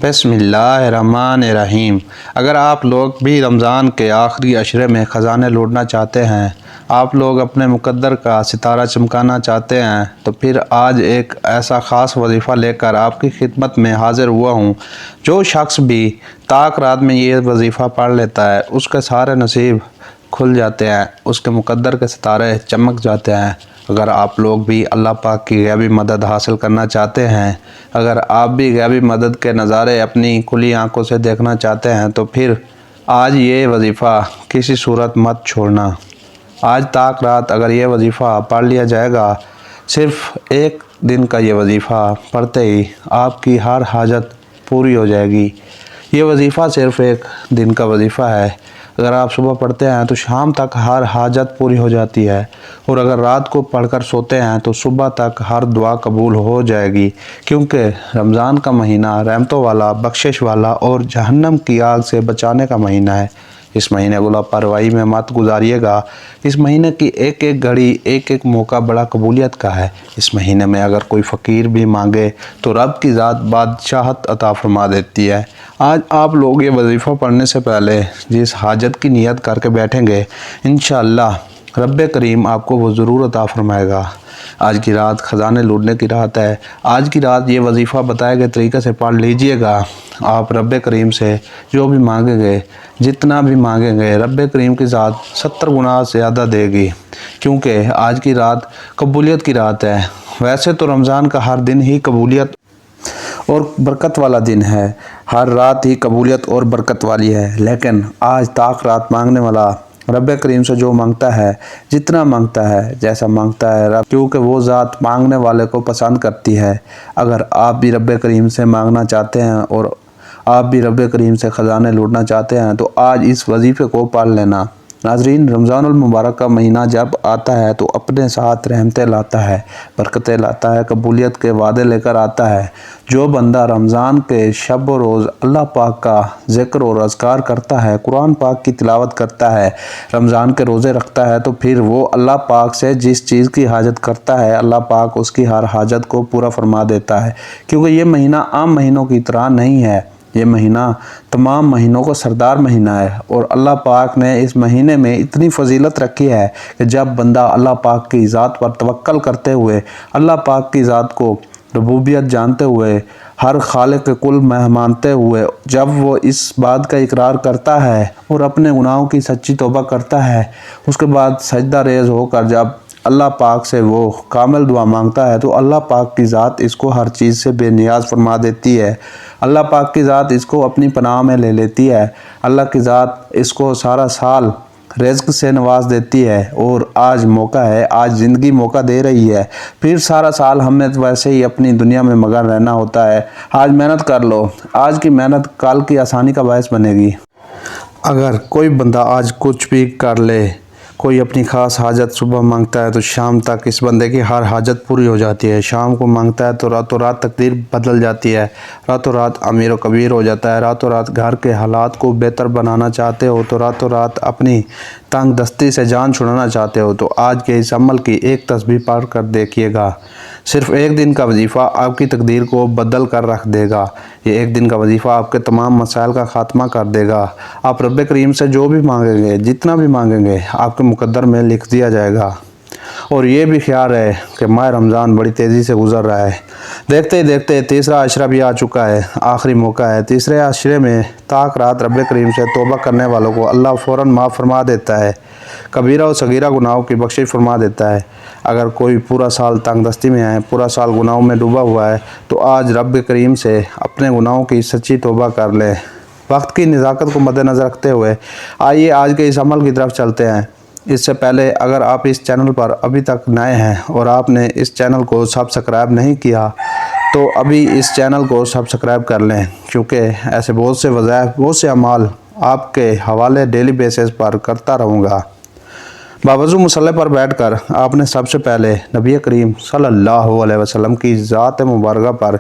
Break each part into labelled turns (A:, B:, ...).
A: بسم اللہ الرحمن الرحیم۔ اگر آپ لوگ بھی رمضان کے آخری عشرے میں خزانے لوٹنا چاہتے ہیں، آپ لوگ اپنے مقدر کا ستارہ چمکانا چاہتے ہیں، تو پھر آج ایک ایسا خاص وظیفہ لے کر آپ کی خدمت میں حاضر ہوا ہوں۔ جو شخص بھی طاق رات میں یہ وظیفہ پڑھ لیتا ہے، اس کے سارے نصیب کھل جاتے ہیں، اس کے مقدر کے ستارے چمک جاتے ہیں۔ اگر آپ لوگ بھی اللہ پاک کی غیبی مدد حاصل کرنا چاہتے ہیں، اگر آپ بھی غیبی مدد کے نظارے اپنی کھلی آنکھوں سے دیکھنا چاہتے ہیں، تو پھر آج یہ وظیفہ کسی صورت مت چھوڑنا۔ آج طاق رات اگر یہ وظیفہ پڑھ لیا جائے گا، صرف ایک دن کا یہ وظیفہ پڑھتے ہی آپ کی ہر حاجت پوری ہو جائے گی۔ یہ وظیفہ صرف ایک دن کا وظیفہ ہے۔ اگر آپ صبح پڑھتے ہیں تو شام تک ہر حاجت پوری ہو جاتی ہے، اور اگر رات کو پڑھ کر سوتے ہیں تو صبح تک ہر دعا قبول ہو جائے گی، کیونکہ رمضان کا مہینہ رحمتوں والا، بخشش والا اور جہنم کی آگ سے بچانے کا مہینہ ہے۔ اس مہینے کو لاپرواہی میں مت گزاریے گا۔ اس مہینے کی ایک ایک گھڑی، ایک ایک موقع بڑا قبولیت کا ہے۔ اس مہینے میں اگر کوئی فقیر بھی مانگے تو رب کی ذات بادشاہت عطا فرما دیتی ہے۔ آج آپ لوگ یہ وظیفہ پڑھنے سے پہلے جس حاجت کی نیت کر کے بیٹھیں گے، انشاءاللہ رب کریم آپ کو وہ ضرور عطا فرمائے گا۔ آج کی رات خزانے لوٹنے کی رات ہے۔ آج کی رات یہ وظیفہ بتائے گئے طریقے سے پڑھ لیجئے گا۔ آپ رب کریم سے جو بھی مانگیں گے، جتنا بھی مانگیں گے، رب کریم کی ذات 70 گنا زیادہ دے گی، کیونکہ آج کی رات قبولیت کی رات ہے۔ ویسے تو رمضان کا ہر دن ہی قبولیت اور برکت والا دن ہے، ہر رات ہی قبولیت اور برکت والی ہے، لیکن آج طاق رات مانگنے والا رب کریم سے جو مانگتا ہے، جتنا مانگتا ہے، جیسا مانگتا ہے رب، کیونکہ وہ ذات مانگنے والے کو پسند کرتی ہے۔ اگر آپ بھی رب کریم سے مانگنا چاہتے ہیں اور آپ بھی رب کریم سے خزانے لوٹنا چاہتے ہیں، تو آج اس وظیفے کو پڑھ لینا۔ ناظرین، رمضان المبارک کا مہینہ جب آتا ہے تو اپنے ساتھ رحمتیں لاتا ہے، برکتیں لاتا ہے، قبولیت کے وعدے لے کر آتا ہے۔ جو بندہ رمضان کے شب و روز اللہ پاک کا ذکر اور اذکار کرتا ہے، قرآن پاک کی تلاوت کرتا ہے، رمضان کے روزے رکھتا ہے، تو پھر وہ اللہ پاک سے جس چیز کی حاجت کرتا ہے، اللہ پاک اس کی ہر حاجت کو پورا فرما دیتا ہے، کیونکہ یہ مہینہ عام مہینوں کی طرح نہیں ہے۔ یہ مہینہ تمام مہینوں کا سردار مہینہ ہے، اور اللہ پاک نے اس مہینے میں اتنی فضیلت رکھی ہے کہ جب بندہ اللہ پاک کی ذات پر توکل کرتے ہوئے، اللہ پاک کی ذات کو ربوبیت جانتے ہوئے، ہر خالق کل مانتے ہوئے، جب وہ اس بات کا اقرار کرتا ہے اور اپنے گناہوں کی سچی توبہ کرتا ہے، اس کے بعد سجدہ ریز ہو کر جب اللہ پاک سے وہ کامل دعا مانگتا ہے، تو اللہ پاک کی ذات اس کو ہر چیز سے بے نیاز فرما دیتی ہے۔ اللہ پاک کی ذات اس کو اپنی پناہ میں لے لیتی ہے۔ اللہ کی ذات اس کو سارا سال رزق سے نواز دیتی ہے، اور آج موقع ہے، آج زندگی موقع دے رہی ہے، پھر سارا سال ہمیں ویسے ہی اپنی دنیا میں مگن رہنا ہوتا ہے۔ آج محنت کر لو، آج کی محنت کل کی آسانی کا باعث بنے گی۔ اگر کوئی بندہ آج کچھ بھی کر لے، کوئی اپنی خاص حاجت صبح مانگتا ہے تو شام تک اس بندے کی ہر حاجت پوری ہو جاتی ہے۔ شام کو مانگتا ہے تو راتوں رات تقدیر بدل جاتی ہے، راتوں رات امیر و کبیر ہو جاتا ہے، راتوں رات گھر کے حالات کو بہتر بنانا چاہتے ہو تو راتوں رات اپنی تنگ دستی سے جان چھڑانا چاہتے ہو تو آج کے اس عمل کی ایک تسبیح پڑھ کر دیکھیے گا۔ صرف ایک دن کا وظیفہ آپ کی تقدیر کو بدل کر رکھ دے گا۔ یہ ایک دن کا وظیفہ آپ کے تمام مسائل کا خاتمہ کر دے گا۔ آپ رب کریم سے جو بھی مانگیں گے، جتنا بھی مانگیں گے، آپ کے مقدر میں لکھ دیا جائے گا۔ اور یہ بھی خیال ہے کہ ماہ رمضان بڑی تیزی سے گزر رہا ہے۔ دیکھتے ہی دیکھتے تیسرا عشرہ بھی آ چکا ہے، آخری موقع ہے۔ تیسرے عشرے میں طاق رات رب کریم سے توبہ کرنے والوں کو اللہ فوراً معاف فرما دیتا ہے، کبیرہ و صغیرہ گناہوں کی بخشش فرما دیتا ہے۔ اگر کوئی پورا سال تنگ دستی میں ہے، پورا سال گناہوں میں ڈوبا ہوا ہے، تو آج رب کریم سے اپنے گناہوں کی سچی توبہ کر لے۔ وقت کی نزاکت کو مد نظر رکھتے ہوئے آئیے آج کے اس عمل کی طرف چلتے ہیں۔ اس سے پہلے اگر آپ اس چینل پر ابھی تک نئے ہیں اور آپ نے اس چینل کو سبسکرائب نہیں کیا، تو ابھی اس چینل کو سبسکرائب کر لیں، کیونکہ ایسے بہت سے وظائف، بہت سے اعمال آپ کے حوالے ڈیلی بیسس پر کرتا رہوں گا۔ باوضو مصلی پر بیٹھ کر آپ نے سب سے پہلے نبی کریم صلی اللہ علیہ وسلم کی ذات مبارکہ پر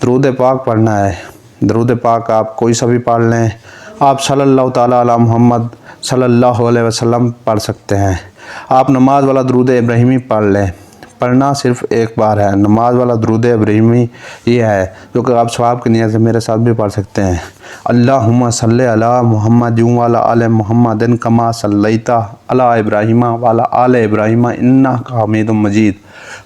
A: درود پاک پڑھنا ہے۔ درود پاک آپ کوئی سا بھی پڑھ لیں، آپ صلی اللہ تعالیٰ علی محمد صلی اللہ علیہ وسلم پڑھ سکتے ہیں۔ آپ نماز والا درود ابراہیمی پڑھ لیں۔ پڑھنا صرف ایک بار ہے۔ نماز والا درود ابراہیمی یہ ہے جو کہ آپ ثواب کی نیت سے میرے ساتھ بھی پڑھ سکتے ہیں۔ اللہم صلی علی محمد وعلی آل محمد کما صلیت علی ابراہیم وعلی آل ابراہیم انک حمید مجید۔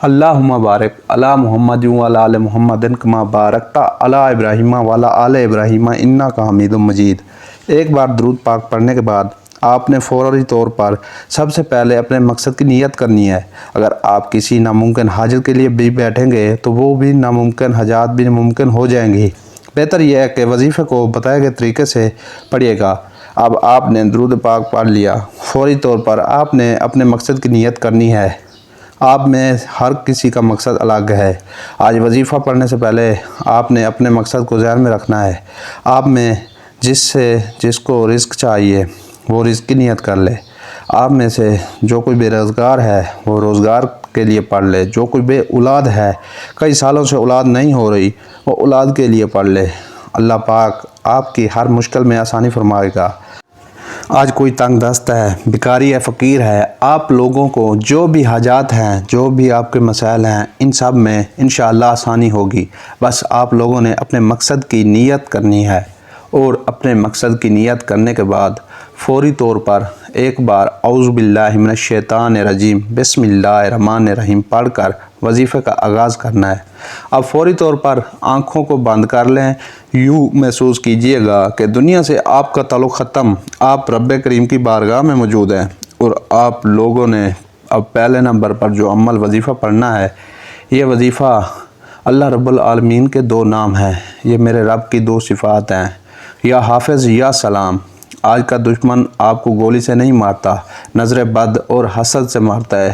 A: اللہم بارک علی محمد وعلی آل محمد کما بارکت علی ابراہیم وعلی آل ابراہیم انک حمید مجید۔ ایک بار درود پاک پڑھنے کے بعد آپ نے فوری طور پر سب سے پہلے اپنے مقصد کی نیت کرنی ہے۔ اگر آپ کسی ناممکن حاجت کے لیے بھی بیٹھیں گے تو وہ بھی ناممکن حاجات بھی ممکن ہو جائیں گی۔ بہتر یہ ہے کہ وظیفے کو بتائے گئے طریقے سے پڑھیے گا۔ اب آپ نے درود پاک پڑھ لیا، فوری طور پر آپ نے اپنے مقصد کی نیت کرنی ہے۔ آپ میں ہر کسی کا مقصد الگ ہے۔ آج وظیفہ پڑھنے سے پہلے آپ نے اپنے مقصد کو ذہن میں رکھنا ہے۔ آپ میں جس کو رزق چاہیے وہ رزق کی نیت کر لے۔ آپ میں سے جو کوئی بے روزگار ہے وہ روزگار کے لیے پڑھ لے۔ جو کوئی بے اولاد ہے، کئی سالوں سے اولاد نہیں ہو رہی، وہ اولاد کے لیے پڑھ لے۔ اللہ پاک آپ کی ہر مشکل میں آسانی فرمائے گا۔ آج کوئی تنگ دست ہے، بیکاری ہے، فقیر ہے، آپ لوگوں کو جو بھی حاجات ہیں، جو بھی آپ کے مسائل ہیں، ان سب میں انشاءاللہ آسانی ہوگی۔ بس آپ لوگوں نے اپنے مقصد کی نیت کرنی ہے، اور اپنے مقصد کی نیت کرنے کے بعد فوری طور پر ایک بار اعوذ باللہ من الشیطان الرجیم بسم اللہ الرحمن الرحیم پڑھ کر وظیفے کا آغاز کرنا ہے۔ اب فوری طور پر آنکھوں کو بند کر لیں، یوں محسوس کیجئے گا کہ دنیا سے آپ کا تعلق ختم، آپ رب کریم کی بارگاہ میں موجود ہیں، اور آپ لوگوں نے اب پہلے نمبر پر جو عمل وظیفہ پڑھنا ہے، یہ وظیفہ اللہ رب العالمین کے دو نام ہیں، یہ میرے رب کی دو صفات ہیں، یا حافظ یا سلام۔ آج کا دشمن آپ کو گولی سے نہیں مارتا، نظر بد اور حسد سے مارتا ہے۔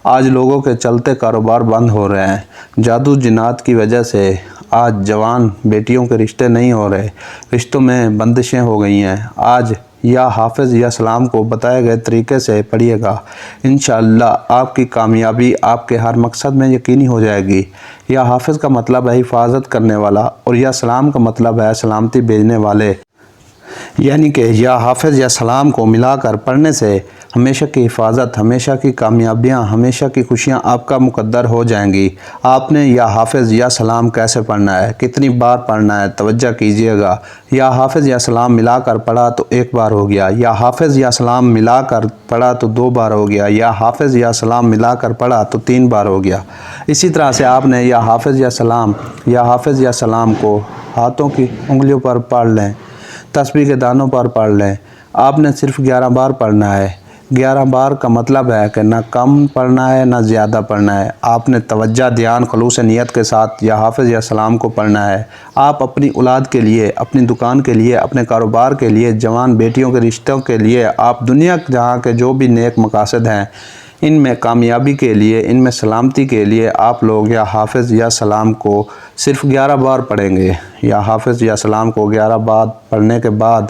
A: آج لوگوں کے چلتے کاروبار بند ہو رہے ہیں، جادو جنات کی وجہ سے آج جوان بیٹیوں کے رشتے نہیں ہو رہے، رشتوں میں بندشیں ہو گئی ہیں۔ آج یا حافظ یا سلام کو بتائے گئے طریقے سے پڑھیے گا، انشاءاللہ آپ کی کامیابی آپ کے ہر مقصد میں یقینی ہو جائے گی۔ یا حافظ کا مطلب ہے حفاظت کرنے والا، اور یا سلام کا مطلب ہے سلامتی بھیجنے والے، یعنی کہ یا حافظ یا سلام کو ملا کر پڑھنے سے ہمیشہ کی حفاظت، ہمیشہ کی کامیابیاں، ہمیشہ کی خوشیاں آپ کا مقدر ہو جائیں گی۔ آپ نے یا حافظ یا سلام کیسے پڑھنا ہے، کتنی بار پڑھنا ہے، توجہ کیجئے گا۔ یا حافظ یا سلام ملا کر پڑھا تو ایک بار ہو گیا، یا حافظ یا سلام ملا کر پڑھا تو دو بار ہو گیا، یا حافظ یا سلام ملا کر پڑھا تو تین بار ہو گیا۔ اسی طرح سے آپ نے یا حافظ یا سلام کو ہاتھوں کی انگلیوں پر پڑھ لیں، تسبیح کے دانوں پر پڑھ لیں۔ آپ نے صرف 11 بار پڑھنا ہے۔ 11 بار کا مطلب ہے کہ نہ کم پڑھنا ہے نہ زیادہ پڑھنا ہے۔ آپ نے توجہ، دھیان، خلوص نیت کے ساتھ یا حافظ یا سلام کو پڑھنا ہے۔ آپ اپنی اولاد کے لیے، اپنی دکان کے لیے، اپنے کاروبار کے لیے، جوان بیٹیوں کے رشتوں کے لیے، آپ دنیا جہاں کے جو بھی نیک مقاصد ہیں، ان میں کامیابی کے لیے، ان میں سلامتی کے لیے آپ لوگ یا حافظ یا سلام کو صرف 11 بار پڑھیں گے۔ یا حافظ یا سلام کو 11 بار پڑھنے کے بعد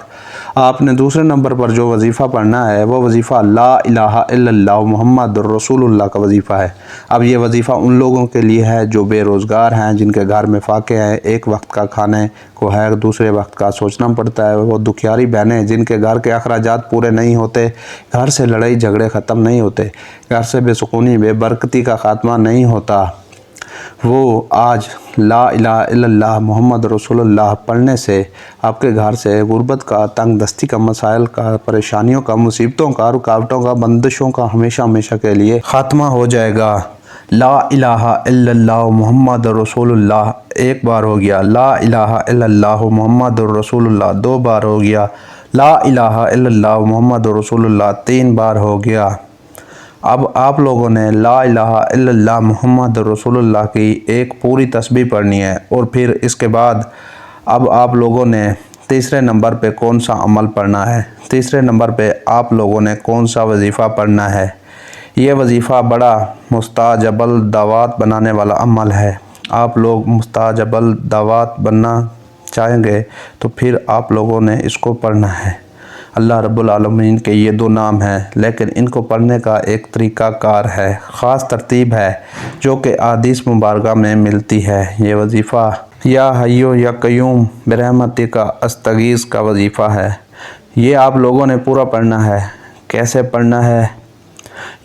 A: آپ نے دوسرے نمبر پر جو وظیفہ پڑھنا ہے وہ وظیفہ لا الہ الا اللہ محمد رسول اللہ کا وظیفہ ہے۔ اب یہ وظیفہ ان لوگوں کے لیے ہے جو بے روزگار ہیں، جن کے گھر میں فاقے ہیں، ایک وقت کا کھانے کو ہے، دوسرے وقت کا سوچنا پڑتا ہے، وہ دکھیاری بہنیں جن کے گھر کے اخراجات پورے نہیں ہوتے، گھر سے لڑائی جھگڑے ختم نہیں ہوتے، گھر سے بے سکونی، بے برکتی کا خاتمہ نہیں ہوتا، وہ آج لا الہ الا اللہ محمد رسول اللہ پڑھنے سے آپ کے گھر سے غربت کا، تنگ دستی کا، مسائل کا، پریشانیوں کا، مصیبتوں کا، رکاوٹوں کا، بندشوں کا ہمیشہ کے لیے خاتمہ ہو جائے گا۔ لا الہ الا اللہ محمد رسول اللہ ایک بار ہو گیا، لا الہ الا اللہ محمد رسول اللہ دو بار ہو گیا، لا الہ الا اللہ محمد رسول اللہ تین بار ہو گیا۔ اب آپ لوگوں نے لا الہ الا اللہ محمد رسول اللہ کی ایک پوری تسبیح پڑھنی ہے، اور پھر اس کے بعد اب آپ لوگوں نے تیسرے نمبر پہ کون سا عمل پڑھنا ہے، تیسرے نمبر پہ آپ لوگوں نے کون سا وظیفہ پڑھنا ہے۔ یہ وظیفہ بڑا مستجاب الدعوات بنانے والا عمل ہے۔ آپ لوگ مستجاب الدعوات بننا چاہیں گے تو پھر آپ لوگوں نے اس کو پڑھنا ہے۔ اللہ رب العالمین کے یہ دو نام ہیں، لیکن ان کو پڑھنے کا ایک طریقہ کار ہے، خاص ترتیب ہے جو کہ احادیث مبارکہ میں ملتی ہے۔ یہ وظیفہ یا حیو یا قیوم برحمتک استغیث کا وظیفہ ہے۔ یہ آپ لوگوں نے پورا پڑھنا ہے۔ کیسے پڑھنا ہے؟